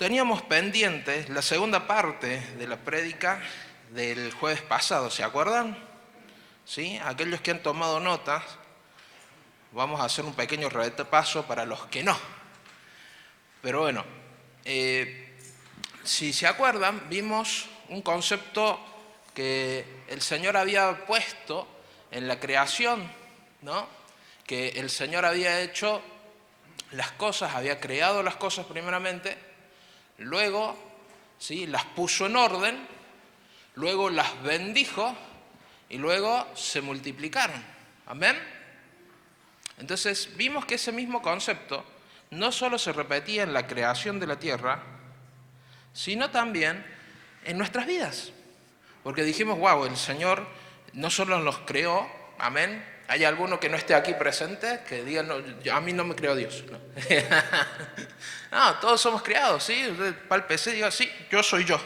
teníamos pendiente la segunda parte de la prédica del jueves pasado, ¿se acuerdan? ¿Sí? Aquellos que han tomado notas, vamos a hacer un pequeño repaso para los que no. Pero bueno, si se acuerdan, vimos un concepto que el Señor había puesto en la creación, ¿no? Que el Señor había hecho las cosas, había creado las cosas primeramente, luego, ¿sí?, las puso en orden, luego las bendijo y luego se multiplicaron. ¿Amén? Entonces vimos que ese mismo concepto no solo se repetía en la creación de la tierra, sino también en nuestras vidas. Porque dijimos, wow, el Señor no solo nos creó, amén. ¿Hay alguno que no esté aquí presente que diga, no, a mí no me creó Dios? No, no, todos somos creados, ¿sí? Pálpese y diga, sí, yo soy yo.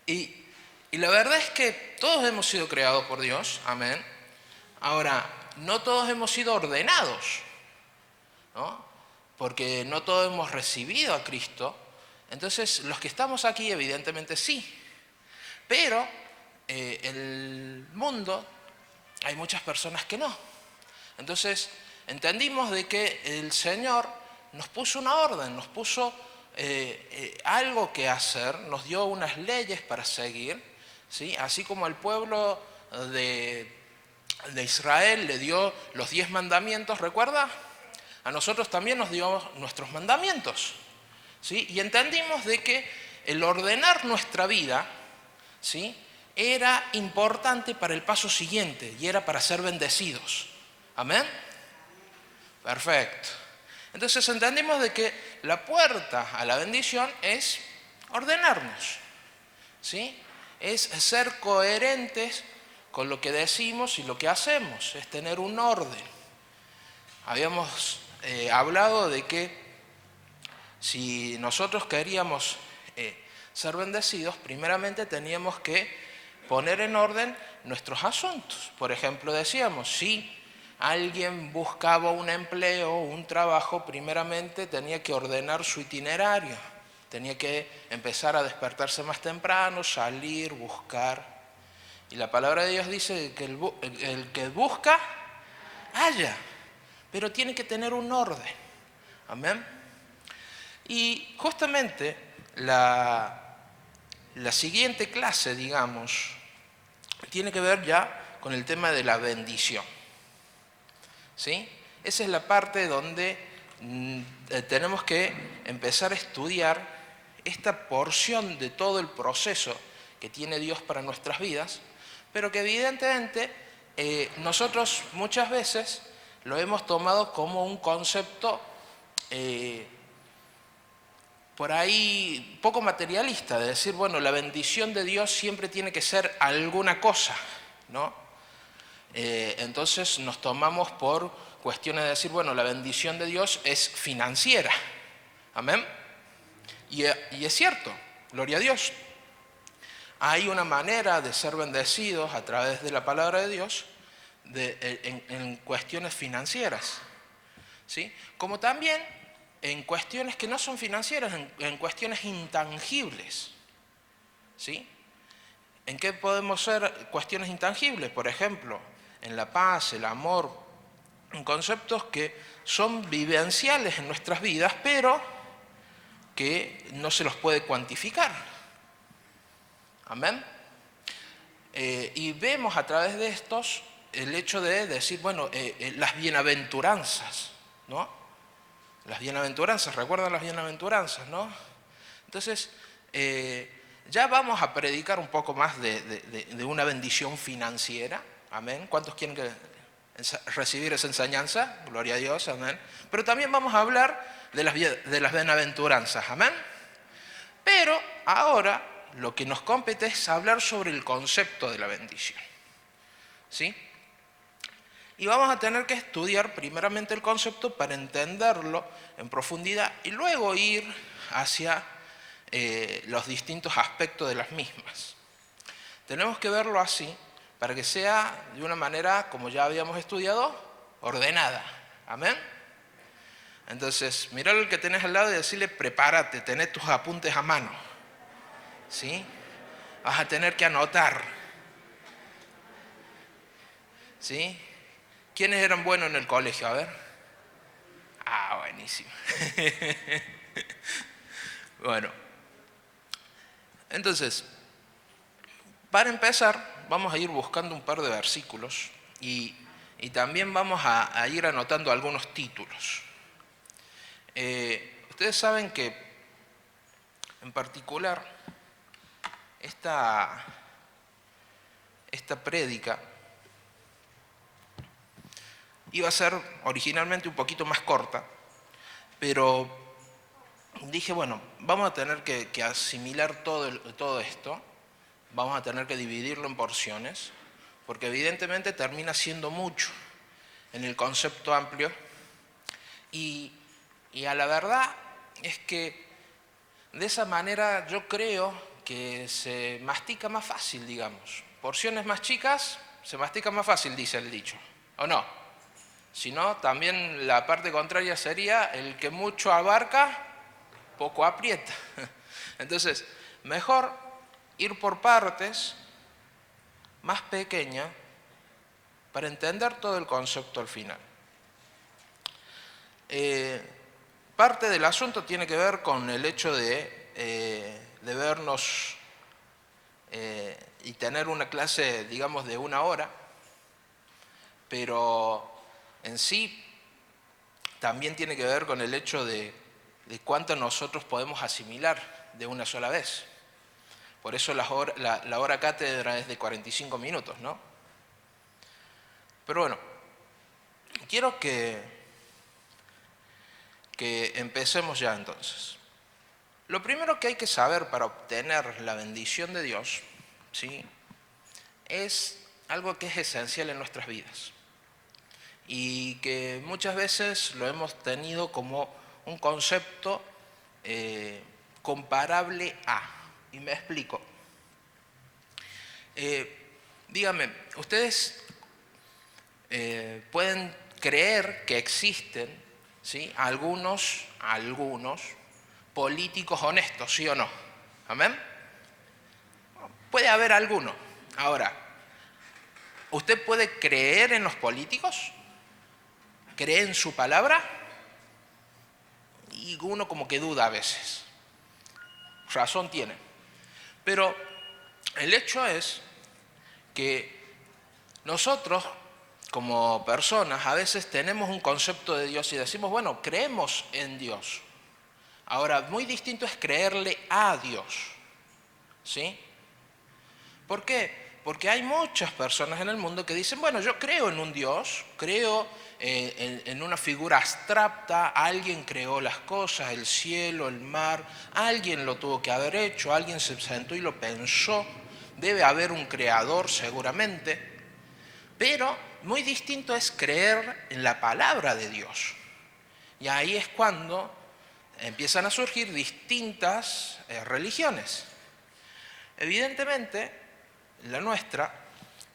y la verdad es que todos hemos sido creados por Dios, amén. Ahora, no todos hemos sido ordenados, ¿no? Porque no todos hemos recibido a Cristo. Entonces, los que estamos aquí, evidentemente sí. Pero el mundo, hay muchas personas que no. Entonces, entendimos de que el Señor nos puso una orden, nos puso algo que hacer, nos dio unas leyes para seguir, ¿sí? Así como al pueblo de Israel le dio los 10 mandamientos, ¿recuerda? A nosotros también nos dio nuestros mandamientos, ¿sí? Y entendimos de que el ordenar nuestra vida, ¿sí?, era importante para el paso siguiente y era para ser bendecidos. ¿Amén? Perfecto. Entonces entendimos de que la puerta a la bendición es ordenarnos, ¿sí? Es ser coherentes con lo que decimos y lo que hacemos, es tener un orden. Habíamos hablado de que si nosotros queríamos ser bendecidos, primeramente teníamos que poner en orden nuestros asuntos. Por ejemplo, decíamos, si alguien buscaba un empleo o un trabajo, primeramente tenía que ordenar su itinerario, tenía que empezar a despertarse más temprano, salir, buscar. Y la palabra de Dios dice que el que busca, halla, pero tiene que tener un orden. Amén. Y justamente la siguiente clase, digamos, tiene que ver ya con el tema de la bendición, ¿sí? Esa es la parte donde tenemos que empezar a estudiar esta porción de todo el proceso que tiene Dios para nuestras vidas, pero que evidentemente nosotros muchas veces lo hemos tomado como un concepto por ahí poco materialista, de decir, bueno, la bendición de Dios siempre tiene que ser alguna cosa, ¿no? Entonces nos tomamos por cuestiones de decir, bueno, la bendición de Dios es financiera. Amén. Y es cierto, gloria a Dios. Hay una manera de ser bendecidos a través de la palabra de Dios en cuestiones financieras, ¿sí? Como también en cuestiones que no son financieras, en cuestiones intangibles, ¿sí? ¿En qué podemos ser cuestiones intangibles? Por ejemplo, en la paz, el amor, en conceptos que son vivenciales en nuestras vidas, pero que no se los puede cuantificar. Amén. Y vemos a través de estos el hecho de decir, bueno, las bienaventuranzas, ¿no? Las bienaventuranzas, ¿recuerdan las bienaventuranzas, no? Entonces, ya vamos a predicar un poco más de una bendición financiera. Amén. ¿Cuántos quieren recibir esa enseñanza? Gloria a Dios, amén. Pero también vamos a hablar de las bienaventuranzas, amén. Pero ahora lo que nos compete es hablar sobre el concepto de la bendición, ¿sí? Y vamos a tener que estudiar primeramente el concepto para entenderlo en profundidad y luego ir hacia los distintos aspectos de las mismas. Tenemos que verlo así para que sea de una manera, como ya habíamos estudiado, ordenada. ¿Amén? Entonces, miralo al que tenés al lado y decirle, prepárate, tenés tus apuntes a mano. ¿Sí? Vas a tener que anotar. ¿Sí? ¿Quiénes eran buenos en el colegio? A ver. Ah, buenísimo. Bueno, entonces, para empezar, vamos a ir buscando un par de versículos y también vamos a ir anotando algunos títulos. Ustedes saben que, en particular, esta prédica iba a ser originalmente un poquito más corta, pero dije, bueno, vamos a tener que asimilar todo esto, vamos a tener que dividirlo en porciones, porque evidentemente termina siendo mucho en el concepto amplio, y a la verdad es que de esa manera yo creo que se mastica más fácil, digamos. Porciones más chicas se mastica más fácil, dice el dicho, ¿o no? Si no, también la parte contraria sería el que mucho abarca, poco aprieta. Entonces, mejor ir por partes más pequeñas para entender todo el concepto al final. Parte del asunto tiene que ver con el hecho de vernos y tener una clase, digamos, de 1 hora, pero en sí también tiene que ver con el hecho de cuánto nosotros podemos asimilar de una sola vez. Por eso la hora cátedra es de 45 minutos, ¿no? Pero bueno, quiero que empecemos ya entonces. Lo primero que hay que saber para obtener la bendición de Dios, ¿sí?, es algo que es esencial en nuestras vidas y que muchas veces lo hemos tenido como un concepto comparable a. Y me explico. Díganme, ¿ustedes pueden creer que existen, ¿sí?, algunos políticos honestos, sí o no? ¿Amén? Puede haber alguno. Ahora, ¿usted puede creer en los políticos? ¿Cree en su palabra? Y uno como que duda a veces. Razón tiene. Pero el hecho es que nosotros, como personas, a veces tenemos un concepto de Dios y decimos, bueno, creemos en Dios. Ahora, muy distinto es creerle a Dios. ¿Sí? ¿Por qué? Porque hay muchas personas en el mundo que dicen, bueno, yo creo en un Dios, creo en una figura abstracta, alguien creó las cosas, el cielo, el mar, alguien lo tuvo que haber hecho, alguien se sentó y lo pensó, debe haber un creador seguramente, pero muy distinto es creer en la palabra de Dios. Y ahí es cuando empiezan a surgir distintas religiones. Evidentemente, la nuestra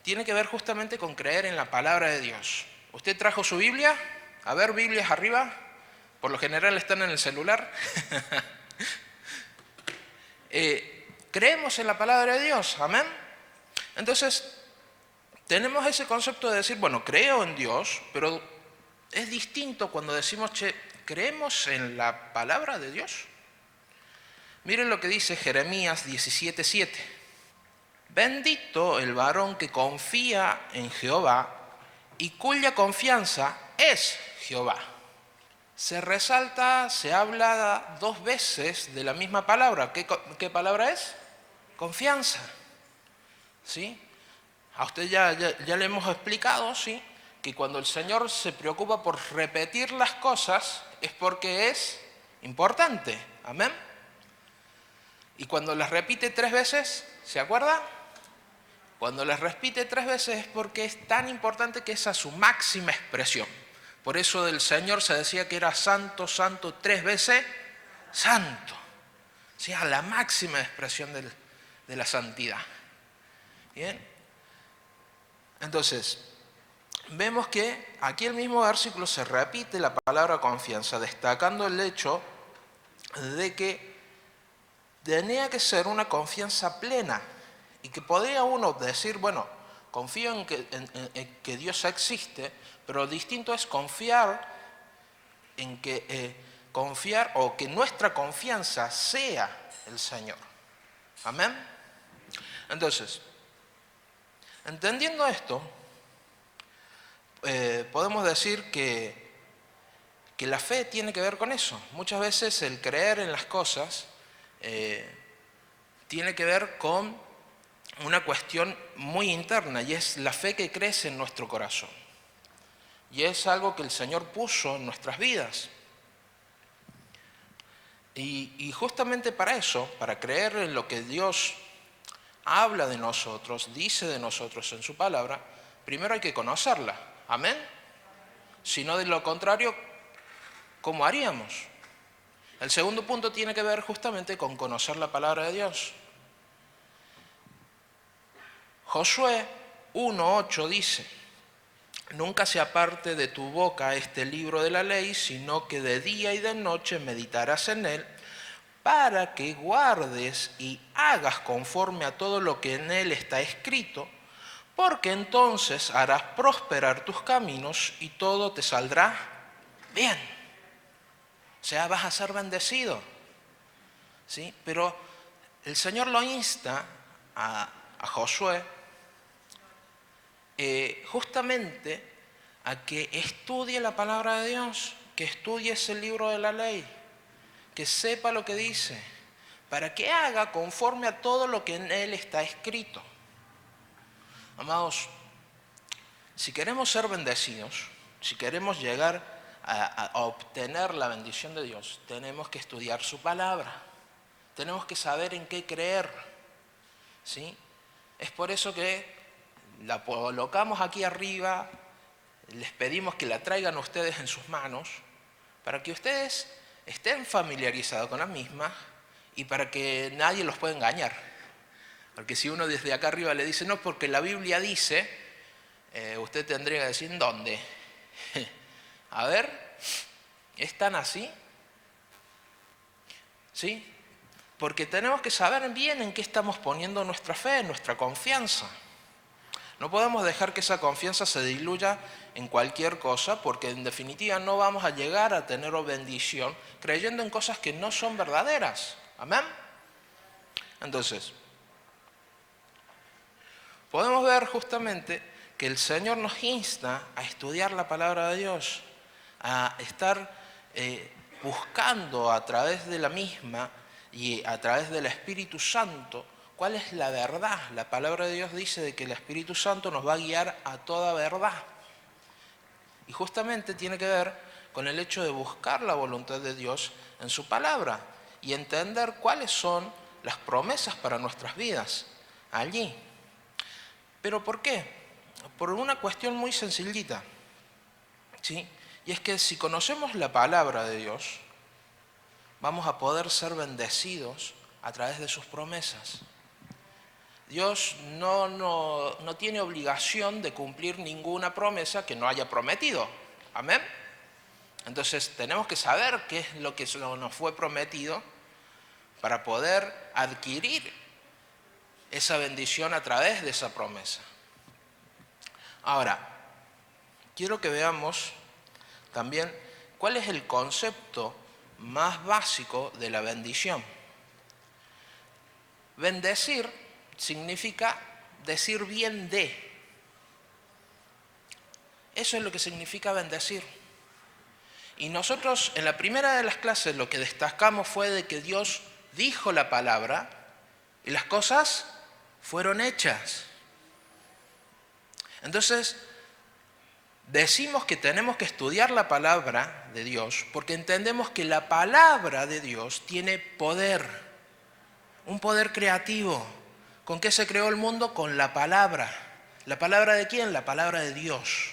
tiene que ver justamente con creer en la palabra de Dios. ¿Usted trajo su Biblia? A ver, Biblias arriba. Por lo general están en el celular. Creemos en la palabra de Dios, amén. Entonces, tenemos ese concepto de decir, bueno, creo en Dios, pero es distinto cuando decimos, che, ¿creemos en la palabra de Dios? Miren lo que dice Jeremías 17:7. Bendito el varón que confía en Jehová y cuya confianza es Jehová. Se resalta, se habla 2 veces de la misma palabra. ¿Qué palabra es? Confianza. ¿Sí? A usted ya le hemos explicado, ¿sí?, que cuando el Señor se preocupa por repetir las cosas es porque es importante. Amén. Y cuando las repite 3 veces, ¿se acuerda? Cuando las repite 3 veces es porque es tan importante que es a su máxima expresión. Por eso del Señor se decía que era santo, santo, 3 veces santo. O sea, la máxima expresión de la santidad. ¿Bien? Entonces, vemos que aquí el mismo versículo se repite la palabra confianza, destacando el hecho de que tenía que ser una confianza plena y que podría uno decir, bueno, confío en que Dios existe, pero distinto es confiar en que confiar o que nuestra confianza sea el Señor. Amén. Entonces, entendiendo esto, podemos decir que la fe tiene que ver con eso. Muchas veces el creer en las cosas tiene que ver con una cuestión muy interna, y es la fe que crece en nuestro corazón. Y es algo que el Señor puso en nuestras vidas. Y justamente para eso, para creer en lo que Dios habla de nosotros, dice de nosotros en su palabra, primero hay que conocerla. Amén. Si no, de lo contrario, ¿cómo haríamos? El segundo punto tiene que ver justamente con conocer la palabra de Dios. Josué 1:8 dice: nunca se aparte de tu boca este libro de la ley, sino que de día y de noche meditarás en él, para que guardes y hagas conforme a todo lo que en él está escrito, porque entonces harás prosperar tus caminos y todo te saldrá bien. O sea, vas a ser bendecido. ¿Sí? Pero el Señor lo insta a Josué justamente a que estudie la palabra de Dios, que estudie ese libro de la ley, que sepa lo que dice, para que haga conforme a todo lo que en él está escrito. Amados, si queremos ser bendecidos, si queremos llegar a obtener la bendición de Dios, tenemos que estudiar su palabra, tenemos que saber en qué creer, ¿sí? Es por eso que la colocamos aquí arriba, les pedimos que la traigan ustedes en sus manos, para que ustedes estén familiarizados con la misma y para que nadie los pueda engañar. Porque si uno desde acá arriba le dice, no, porque la Biblia dice, usted tendría que decir, ¿dónde? A ver, ¿es tan así? ¿Sí? Porque tenemos que saber bien en qué estamos poniendo nuestra fe, nuestra confianza. No podemos dejar que esa confianza se diluya en cualquier cosa, porque en definitiva no vamos a llegar a tener bendición creyendo en cosas que no son verdaderas. ¿Amén? Entonces, podemos ver justamente que el Señor nos insta a estudiar la palabra de Dios, a estar buscando a través de la misma y a través del Espíritu Santo cuál es la verdad. La palabra de Dios dice de que el Espíritu Santo nos va a guiar a toda verdad. Y justamente tiene que ver con el hecho de buscar la voluntad de Dios en su palabra y entender cuáles son las promesas para nuestras vidas allí. ¿Pero por qué? Por una cuestión muy sencillita, ¿sí? Y es que si conocemos la palabra de Dios, vamos a poder ser bendecidos a través de sus promesas. Dios no tiene obligación de cumplir ninguna promesa que no haya prometido. ¿Amén? Entonces tenemos que saber qué es lo que nos fue prometido para poder adquirir esa bendición a través de esa promesa. Ahora, quiero que veamos también cuál es el concepto más básico de la bendición. Bendecir significa decir bien de. Eso es lo que significa bendecir. Y nosotros en la primera de las clases lo que destacamos fue de que Dios dijo la palabra y las cosas fueron hechas. Entonces, decimos que tenemos que estudiar la palabra de Dios porque entendemos que la palabra de Dios tiene poder, un poder creativo. ¿Con qué se creó el mundo? Con la palabra. ¿La palabra de quién? La palabra de Dios.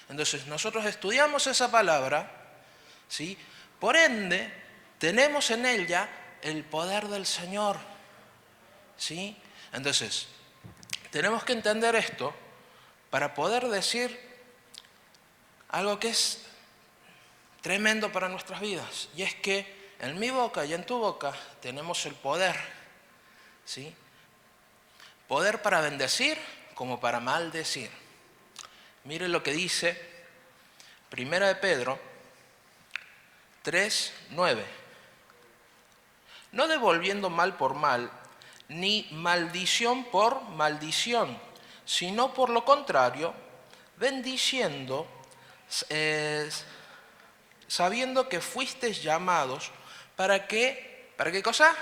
Entonces nosotros estudiamos esa palabra, ¿sí? Por ende, tenemos en ella el poder del Señor, ¿sí? Entonces, tenemos que entender esto para poder decir algo que es tremendo para nuestras vidas, y es que en mi boca y en tu boca tenemos el poder, ¿sí? Poder para bendecir como para maldecir. Mire lo que dice Primera de Pedro 3:9. No devolviendo mal por mal, ni maldición por maldición, sino por lo contrario, bendiciendo, sabiendo que fuisteis llamados, ¿para qué? ¿Para qué cosa?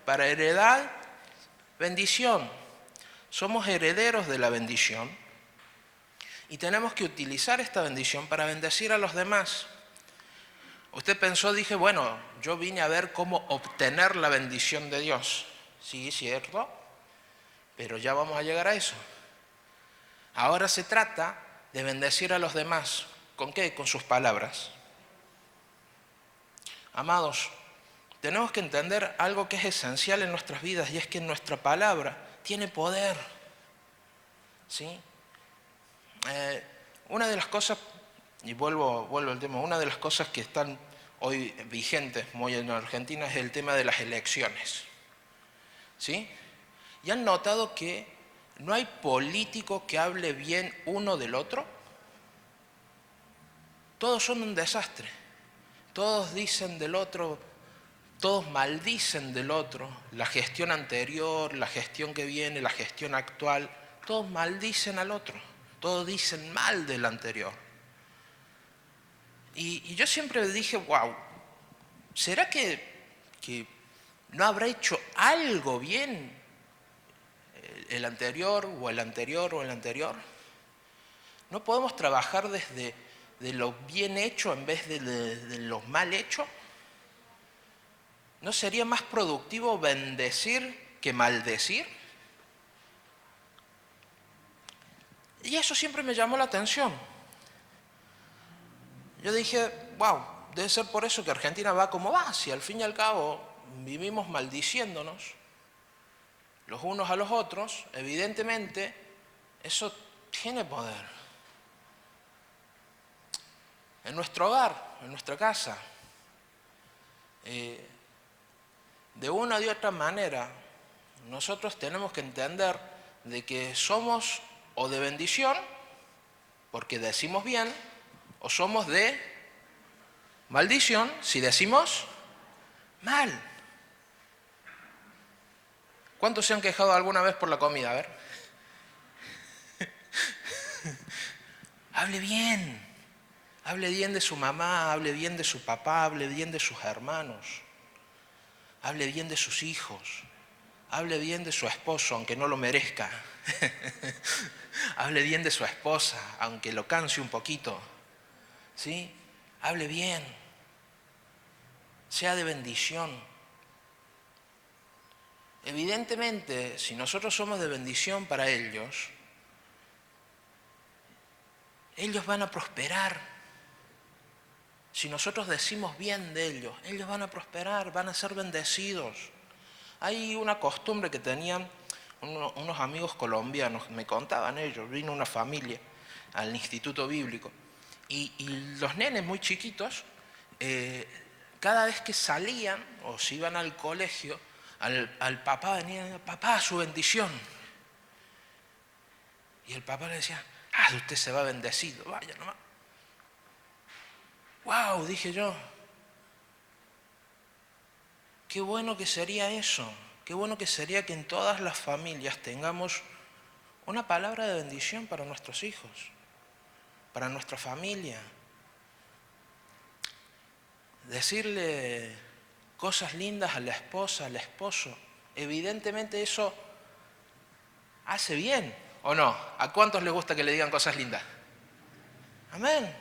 Para heredar bendición. Somos herederos de la bendición y tenemos que utilizar esta bendición para bendecir a los demás. Usted pensó, dije, bueno, yo vine a ver cómo obtener la bendición de Dios. Sí, cierto, pero ya vamos a llegar a eso. Ahora se trata de bendecir a los demás. ¿Con qué? Con sus palabras. Amados, tenemos que entender algo que es esencial en nuestras vidas, y es que nuestra palabra tiene poder. ¿Sí? Una de las cosas, y vuelvo al tema, una de las cosas que están hoy vigentes muy en Argentina es el tema de las elecciones. ¿Sí? ¿Y han notado que no hay político que hable bien uno del otro? Todos son un desastre. Todos dicen del otro, todos maldicen del otro, la gestión anterior, la gestión que viene, la gestión actual, todos maldicen al otro, todos dicen mal del anterior. Y yo siempre dije, wow, ¿será que no habrá hecho algo bien el anterior o el anterior o el anterior? ¿No podemos trabajar desde de lo bien hecho en vez de lo mal hecho? ¿No sería más productivo bendecir que maldecir? Y eso siempre me llamó la atención. Yo dije, wow, debe ser por eso que Argentina va como va, si al fin y al cabo vivimos maldiciéndonos los unos a los otros, evidentemente eso tiene poder. En nuestro hogar, en nuestra casa, de una u otra manera, nosotros tenemos que entender de que somos o de bendición, porque decimos bien, o somos de maldición si decimos mal. ¿Cuántos se han quejado alguna vez por la comida? A ver. Hable bien de su mamá, hable bien de su papá, hable bien de sus hermanos, hable bien de sus hijos, hable bien de su esposo, aunque no lo merezca. Hable bien de su esposa, aunque lo canse un poquito. ¿Sí? Hable bien. Sea de bendición. Evidentemente, si nosotros somos de bendición para ellos, ellos van a prosperar. Si nosotros decimos bien de ellos, ellos van a prosperar, van a ser bendecidos. Hay una costumbre que tenían unos amigos colombianos, me contaban ellos, vino una familia al Instituto Bíblico y los nenes muy chiquitos, cada vez que salían o se iban al colegio, al papá venía, papá, su bendición. Y el papá le decía, usted se va bendecido, vaya nomás. ¡Wow! Dije yo, qué bueno que sería eso. Qué bueno que sería que en todas las familias tengamos una palabra de bendición para nuestros hijos, para nuestra familia. Decirle cosas lindas a la esposa, al esposo. Evidentemente eso hace bien, ¿o no? ¿A cuántos les gusta que le digan cosas lindas? Amén.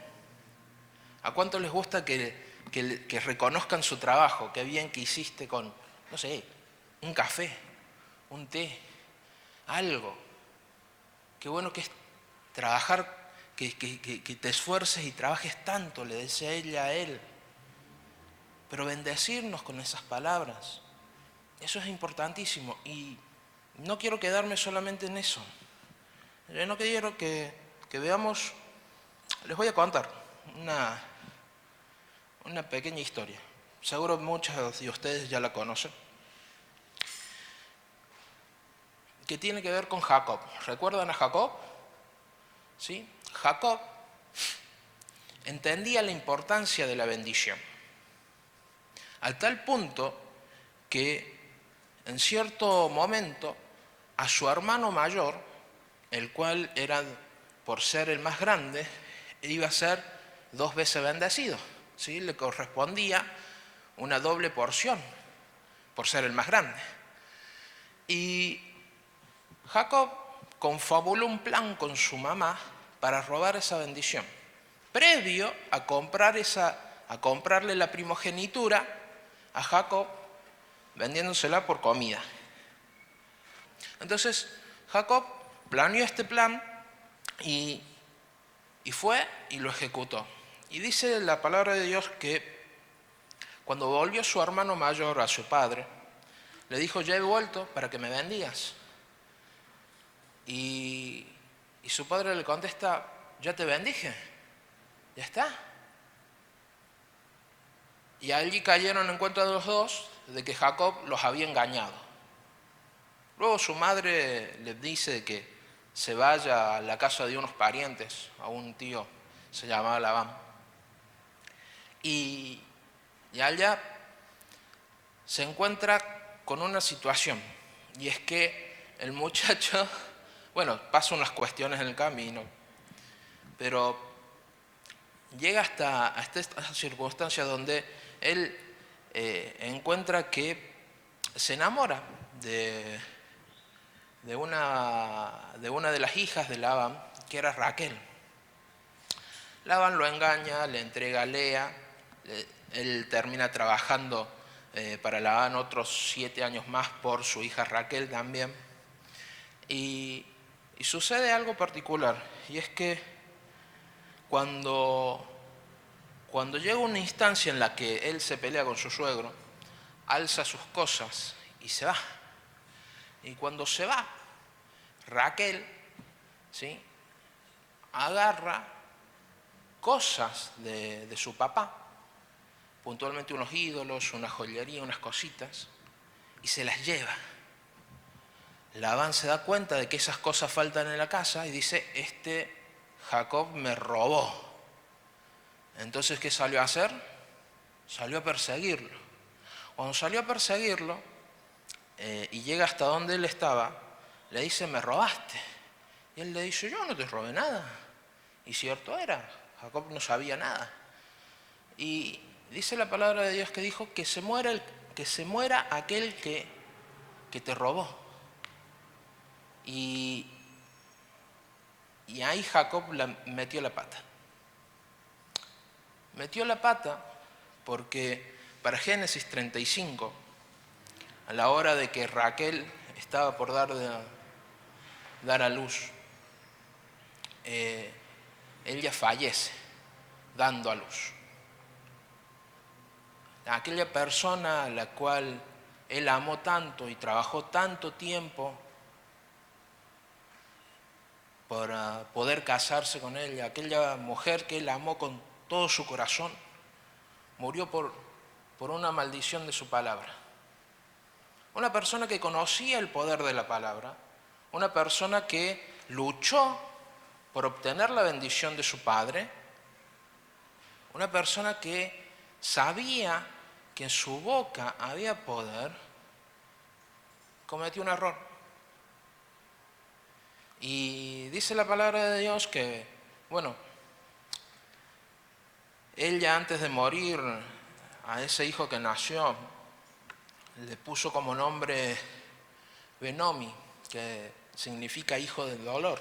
¿A cuántos les gusta que reconozcan su trabajo? Qué bien que hiciste con, no sé, un café, un té, algo. Qué bueno que es trabajar, que te esfuerces y trabajes tanto, le decía ella a él. Pero bendecirnos con esas palabras, eso es importantísimo. Y no quiero quedarme solamente en eso. Yo no quiero que veamos Les voy a contar una pequeña historia. Seguro muchos de ustedes ya la conocen, que tiene que ver con Jacob. ¿Recuerdan a Jacob? ¿Sí? Jacob entendía la importancia de la bendición, al tal punto que en cierto momento a su hermano mayor, el cual era, por ser el más grande, iba a ser 2 veces bendecido, ¿sí? Le correspondía una doble porción por ser el más grande. Y Jacob confabuló un plan con su mamá para robar esa bendición, previo a comprarle la primogenitura a Jacob, vendiéndosela por comida. Entonces Jacob planeó este plan y fue y lo ejecutó. Y dice la palabra de Dios que cuando volvió su hermano mayor a su padre, le dijo: ya he vuelto para que me bendigas. Y su padre le contesta: ya te bendije, ya está. Y allí cayeron en cuenta de los dos de que Jacob los había engañado. Luego su madre le dice que se vaya a la casa de unos parientes, a un tío, se llamaba Labán. Y allá se encuentra con una situación, y es que el muchacho, bueno, pasa unas cuestiones en el camino, pero llega hasta esta circunstancia donde él encuentra que se enamora de una de las hijas de Labán, que era Raquel. Labán lo engaña, le entrega a Lea, él termina trabajando para Labán otros 7 años más por su hija Raquel también. Y sucede algo particular, y es que cuando llega una instancia en la que él se pelea con su suegro, alza sus cosas y se va. Y cuando se va, Raquel, ¿sí?, agarra cosas de su papá, puntualmente unos ídolos, una joyería, unas cositas, y se las lleva. Labán se da cuenta de que esas cosas faltan en la casa y dice: este Jacob me robó. Entonces, ¿qué salió a hacer? Salió a perseguirlo. Cuando salió a perseguirlo y llega hasta donde él estaba, le dice: me robaste. Y él le dice: yo no te robé nada. Y cierto era, Jacob no sabía nada. Y dice la palabra de Dios que dijo: que se muera aquel que te robó. Y ahí Jacob metió la pata. Metió la pata porque para Génesis 35, a la hora de que Raquel estaba por dar a luz, ella fallece dando a luz. Aquella persona a la cual él amó tanto y trabajó tanto tiempo para poder casarse con ella, aquella mujer que él amó con todo su corazón, murió por una maldición de su palabra. Una persona que conocía el poder de la palabra, una persona que luchó por obtener la bendición de su padre, una persona que sabía que en su boca había poder, cometió un error. Y dice la palabra de Dios que, bueno, ella antes de morir, a ese hijo que nació, le puso como nombre Benomi, que significa hijo del dolor.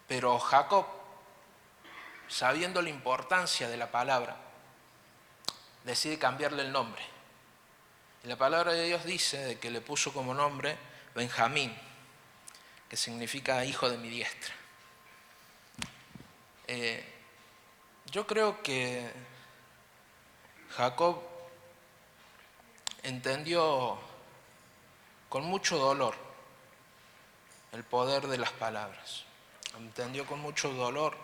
Pero Jacob, sabiendo la importancia de la palabra, decide cambiarle el nombre. Y la palabra de Dios dice de que le puso como nombre Benjamín, que significa hijo de mi diestra. Yo creo que Jacob entendió con mucho dolor el poder de las palabras. Entendió con mucho dolor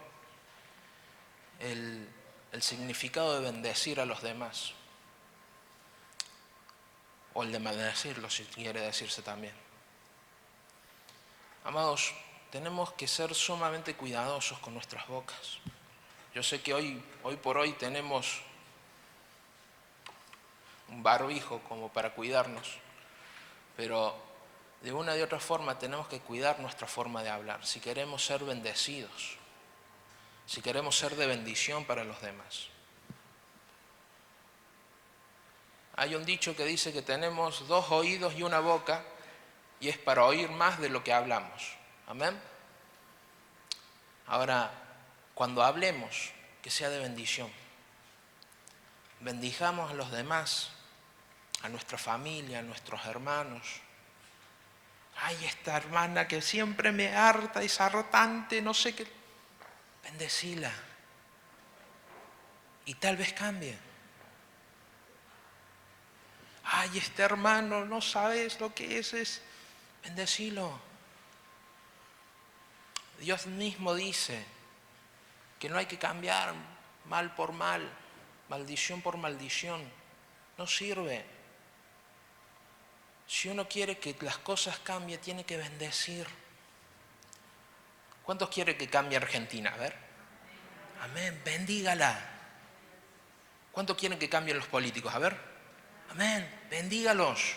el significado de bendecir a los demás. O el de maldecirlo, si quiere decirse también. Amados, tenemos que ser sumamente cuidadosos con nuestras bocas. Yo sé que hoy por hoy tenemos un barbijo como para cuidarnos, pero de una y otra forma tenemos que cuidar nuestra forma de hablar, si queremos ser bendecidos, si queremos ser de bendición para los demás. Hay un dicho que dice que tenemos 2 oídos y una boca, y es para oír más de lo que hablamos. Amén. Ahora, cuando hablemos, que sea de bendición. Bendijamos a los demás, a nuestra familia, a nuestros hermanos. Ay, esta hermana que siempre me harta, es hartante, no sé qué. Bendecila. Y tal vez cambie. Ay, este hermano, no sabes lo que es. Bendecilo. Dios mismo dice que no hay que cambiar mal por mal, maldición por maldición. No sirve. Si uno quiere que las cosas cambien, tiene que bendecir. ¿Cuántos quieren que cambie Argentina? A ver. Amén, bendígala. ¿Cuántos quieren que cambien los políticos? A ver. Amén, bendígalos.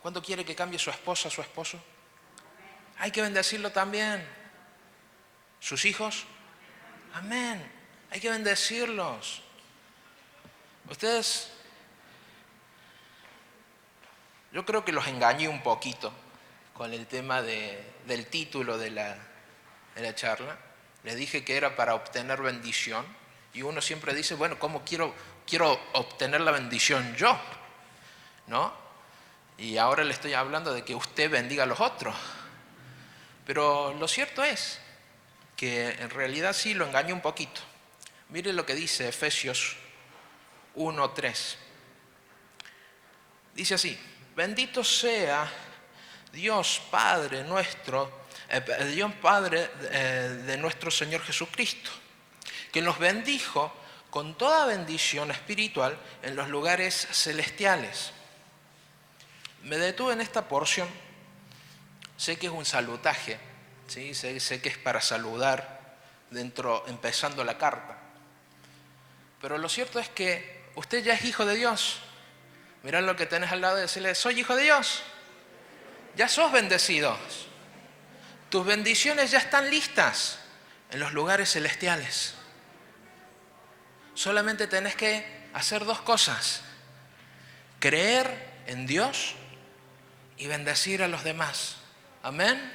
¿Cuántos quiere que cambie su esposa, su esposo? Hay que bendecirlo también. ¿Sus hijos? Amén, hay que bendecirlos. Ustedes, yo creo que los engañé un poquito con el tema del título de la charla. Les dije que era para obtener bendición. Y uno siempre dice, bueno, ¿cómo quiero obtener la bendición yo? ¿No? Y ahora le estoy hablando de que usted bendiga a los otros. Pero lo cierto es que en realidad sí lo engañé un poquito. Mire lo que dice Efesios 1:3. Dice así: bendito sea Dios Padre nuestro, Dios Padre de nuestro Señor Jesucristo, que nos bendijo con toda bendición espiritual en los lugares celestiales. Me detuve en esta porción. Sé que es un salutaje, ¿sí? Sé que es para saludar empezando la carta. Pero lo cierto es que usted ya es hijo de Dios. Mirá lo que tenés al lado y decirle, soy hijo de Dios. Ya sos bendecido. Tus bendiciones ya están listas en los lugares celestiales. Solamente tenés que hacer 2 cosas: creer en Dios y bendecir a los demás. Amén.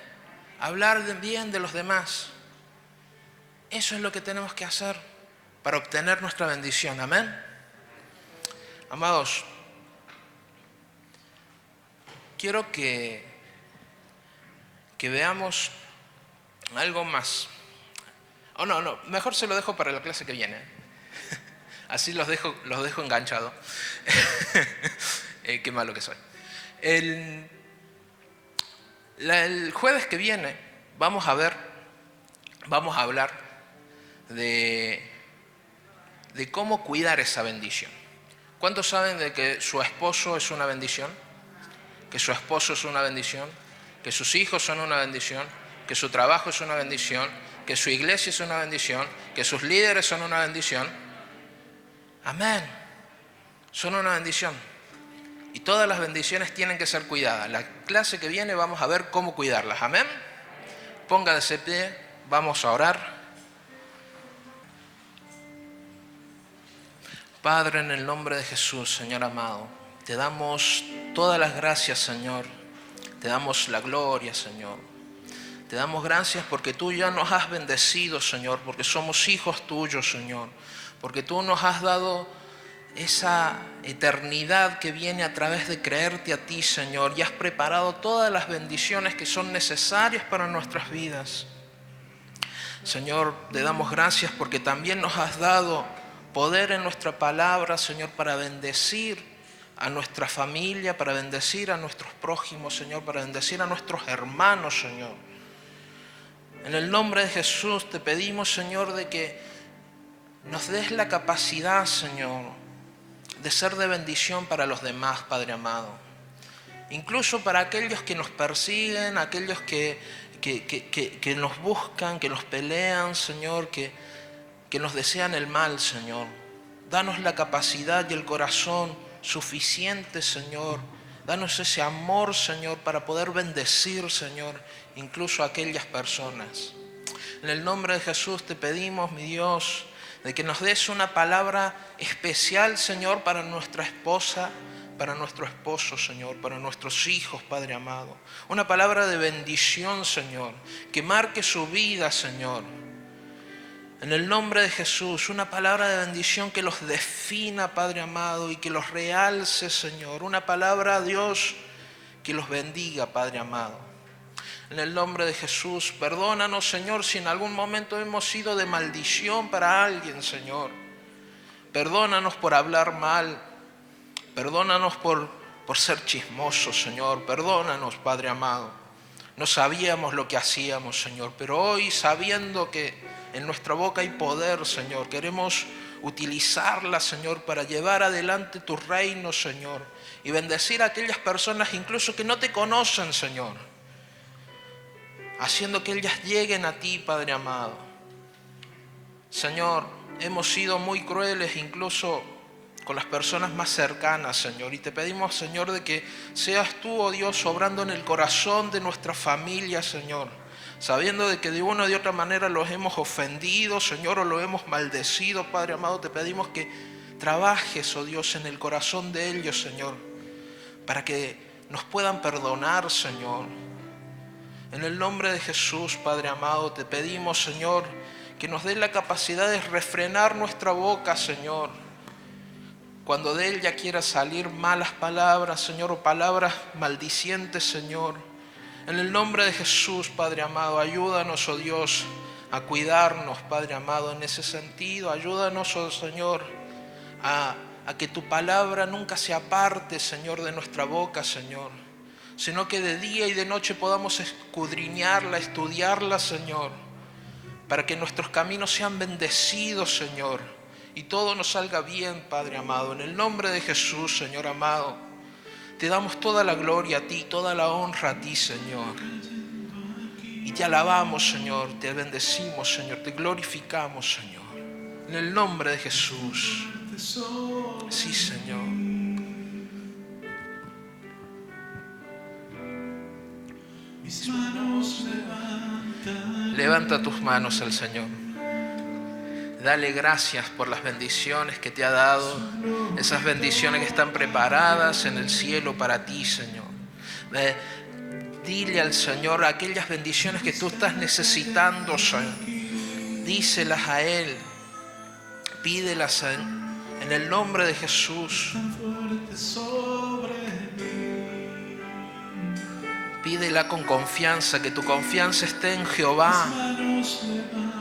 Hablar bien de los demás. Eso es lo que tenemos que hacer para obtener nuestra bendición. Amén. Amados, quiero que veamos algo más. No, mejor se lo dejo para la clase que viene. Así los dejo enganchados. Qué malo que soy. El jueves que viene vamos a hablar de cómo cuidar esa bendición. ¿Cuántos saben de que su esposo es una bendición? Que su esposo es una bendición, que sus hijos son una bendición, que su trabajo es una bendición, que su iglesia es una bendición, que sus líderes son una bendición. Amén. Son una bendición. Y todas las bendiciones tienen que ser cuidadas. La clase que viene vamos a ver cómo cuidarlas. Amén. Póngase de pie, vamos a orar. Padre, en el nombre de Jesús, Señor amado, te damos todas las gracias, Señor. Te damos la gloria, Señor. Te damos gracias porque tú ya nos has bendecido, Señor, porque somos hijos tuyos, Señor. Porque tú nos has dado esa eternidad que viene a través de creerte a ti, Señor, y has preparado todas las bendiciones que son necesarias para nuestras vidas. Señor, te damos gracias porque también nos has dado poder en nuestra palabra, Señor, para bendecir a nuestra familia, para bendecir a nuestros prójimos, Señor, para bendecir a nuestros hermanos, Señor. En el nombre de Jesús te pedimos, Señor, de que nos des la capacidad, Señor, de ser de bendición para los demás, Padre amado. Incluso para aquellos que nos persiguen, aquellos que nos buscan, que nos pelean, Señor, que nos desean el mal, Señor. Danos la capacidad y el corazón suficiente, Señor. Danos ese amor, Señor, para poder bendecir, Señor, incluso a aquellas personas. En el nombre de Jesús te pedimos, mi Dios, de que nos des una palabra especial, Señor, para nuestra esposa, para nuestro esposo, Señor, para nuestros hijos, Padre amado. Una palabra de bendición, Señor, que marque su vida, Señor. En el nombre de Jesús, una palabra de bendición que los defina, Padre amado, y que los realce, Señor. Una palabra, Dios, que los bendiga, Padre amado. En el nombre de Jesús, perdónanos, Señor, si en algún momento hemos sido de maldición para alguien, Señor. Perdónanos por hablar mal. Perdónanos por ser chismosos, Señor. Perdónanos, Padre amado. No sabíamos lo que hacíamos, Señor. Pero hoy, sabiendo que en nuestra boca hay poder, Señor, queremos utilizarla, Señor, para llevar adelante tu reino, Señor. Y bendecir a aquellas personas incluso que no te conocen, Señor. Haciendo que ellas lleguen a ti, Padre amado. Señor, hemos sido muy crueles incluso con las personas más cercanas, Señor. Y te pedimos, Señor, de que seas tú, oh Dios, obrando en el corazón de nuestra familia, Señor. Sabiendo de que de una o de otra manera los hemos ofendido, Señor, o lo hemos maldecido, Padre amado. Te pedimos que trabajes, oh Dios, en el corazón de ellos, Señor. Para que nos puedan perdonar, Señor. En el nombre de Jesús, Padre amado, te pedimos, Señor, que nos dé la capacidad de refrenar nuestra boca, Señor. Cuando de ella quiera salir malas palabras, Señor, o palabras maldicientes, Señor. En el nombre de Jesús, Padre amado, ayúdanos, oh Dios, a cuidarnos, Padre amado, en ese sentido. Ayúdanos, oh Señor, a que tu palabra nunca se aparte, Señor, de nuestra boca, Señor. Sino que de día y de noche podamos escudriñarla, estudiarla, Señor. Para que nuestros caminos sean bendecidos, Señor. Y todo nos salga bien, Padre amado. En el nombre de Jesús, Señor amado, te damos toda la gloria a ti, toda la honra a ti, Señor. Y te alabamos, Señor, te bendecimos, Señor, te glorificamos, Señor. En el nombre de Jesús. Sí, Señor. Levanta tus manos al Señor. Dale gracias por las bendiciones que te ha dado, esas bendiciones que están preparadas en el cielo para ti, Señor. Dile al Señor aquellas bendiciones que tú estás necesitando, Señor. Díselas a Él, pídelas en el nombre de Jesús. Pídela con confianza, que tu confianza esté en Jehová.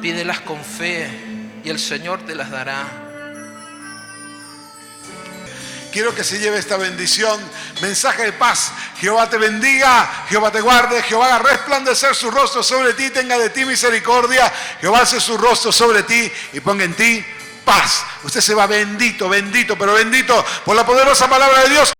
Pídelas con fe. Y el Señor te las dará. Quiero que se lleve esta bendición, mensaje de paz. Jehová te bendiga, Jehová te guarde, Jehová haga resplandecer su rostro sobre ti, tenga de ti misericordia. Jehová alce su rostro sobre ti y ponga en ti paz. Usted se va bendito, bendito, pero bendito por la poderosa palabra de Dios.